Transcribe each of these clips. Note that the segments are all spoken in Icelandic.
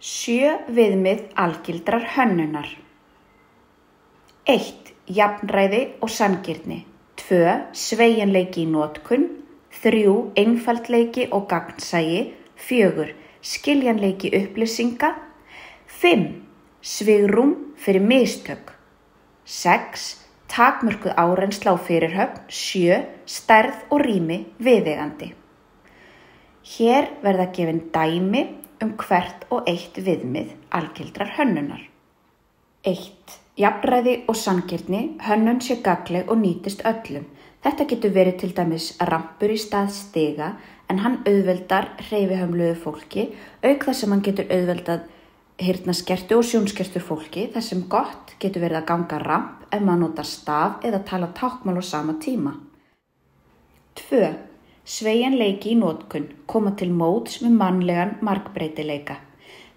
7 viðmið algildrar hönnunar. 1. Jafnræði og sanngirni. 2. Sveigjanleiki í notkun. 3. Einfaldleiki og gagnsæi. 4. Skiljanleiki upplýsinga. 5. Svigrúm fyrir mistök. 6. Takmörkuð áreynsla og fyrirhöfn. 7. Stærð og rými viðeigandi. Hér verða gefin dæmi hvert og eitt viðmið algildrar hönnunar. 1. Jafnræði og sanngirni. Hönnun sé gagnleg og nýtist öllum. Þetta getur verið til dæmis rampur í stað stiga en hann auðveldar hreyfihömluðu fólki auk þess sem hann getur auðveldað heyrnarskertu og sjónskertu fólki þar sem gott getur verið að ganga ramp ef maður notar staf eða tala táknmál á sama tíma. 2. Sveigjanleiki í notkun. Koma til móts með mannlegan margbreytileika.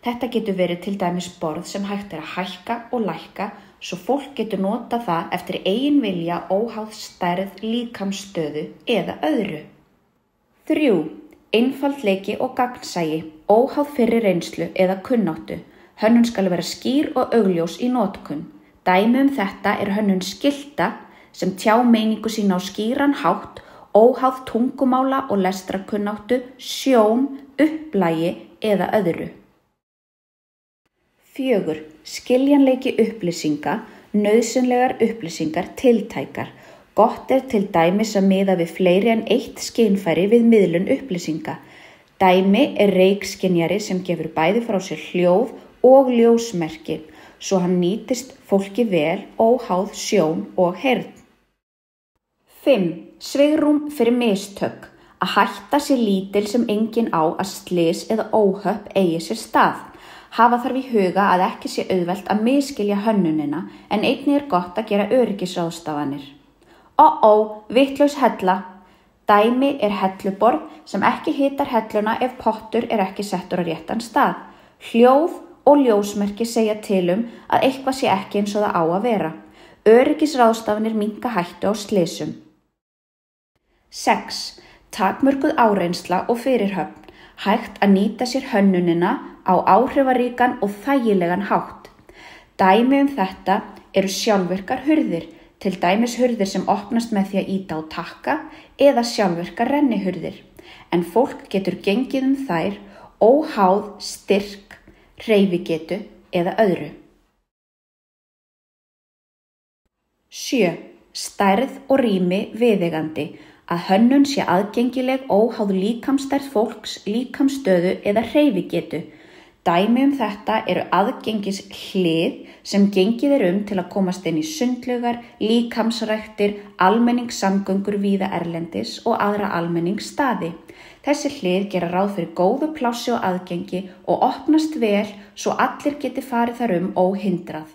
Þetta getur verið til dæmis borð sem hægt að hækka og lækka svo fólk getur notað það eftir eigin vilja óháð stærð, líkamsstöðu eða öðru. 3. Einfaldleiki og gagnsæi, óháð fyrri reynslu eða kunnáttu. Hönnun skal vera skýr og augljós í notkun. Dæmi þetta er hönnun skilta sem tjá meiningu sína á skýran hátt, óháð tungumála og lestrarkunnáttu, sjón, upplægi eða öðru. 4. Skiljanleiki upplýsinga, nauðsynlegar upplýsingar tiltækar. Gott er til dæmis að miða við fleiri en eitt skynfæri við miðlun upplýsinga. Dæmi er reykskynjari sem gefur bæði frá sér hljóð og ljósmerki, svo hann nýtist fólki vel óháð sjón og heyrn. 5. Svigrúm fyrir mistök. Að hætta sé lítil sem enginn á að slys eða óhöpp eigi sér stað. Hafa þarf í huga að ekki sé auðvelt að misskilja hönnunina en einnig er gott að gera öryggisráðstafanir. Vitlaus hella. Dæmi er helluborð sem ekki hitar helluna ef pottur er ekki settur á réttan stað. Hljóð og ljósmerki segja til að eitthvað sé ekki eins og það á að vera. Öryggisráðstafanir minnka hættu á slysum. 6. Takmörkuð áreynsla og fyrirhöfn. Hægt að nýta sér hönnunina á áhrifaríkan og þægilegan hátt. Dæmi þetta eru sjálfvirkar hurðir, til dæmis hurðir sem opnast með því að ýta á takka eða sjálfvirkar rennihurðir, en fólk getur gengið þær óháð styrk, hreyfigetu eða öðru. 7. Stærð og rými viðeigandi. Að hönnun sé aðgengileg óháð líkamsstærð fólks, líkamsstöðu eða hreyfigetu. Dæmi þetta eru aðgengishlið sem gengið er til að komast inn í sundlaugar, líkamsræktir, almenningssamgöngur víða erlendis og aðra almenningsstaði. Þessi hlið gera ráð fyrir góðu plássi og aðgengi og opnast vel svo allir geti farið þar óhindrað.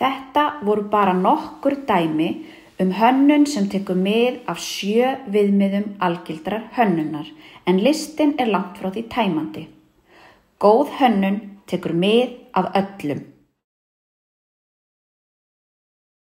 Þetta voru bara nokkur dæmi hönnun sem tekur mið af 7 viðmiðum algildrar hönnunar, en listinn er langt frá því tæmandi. Góð hönnun tekur mið af öllum.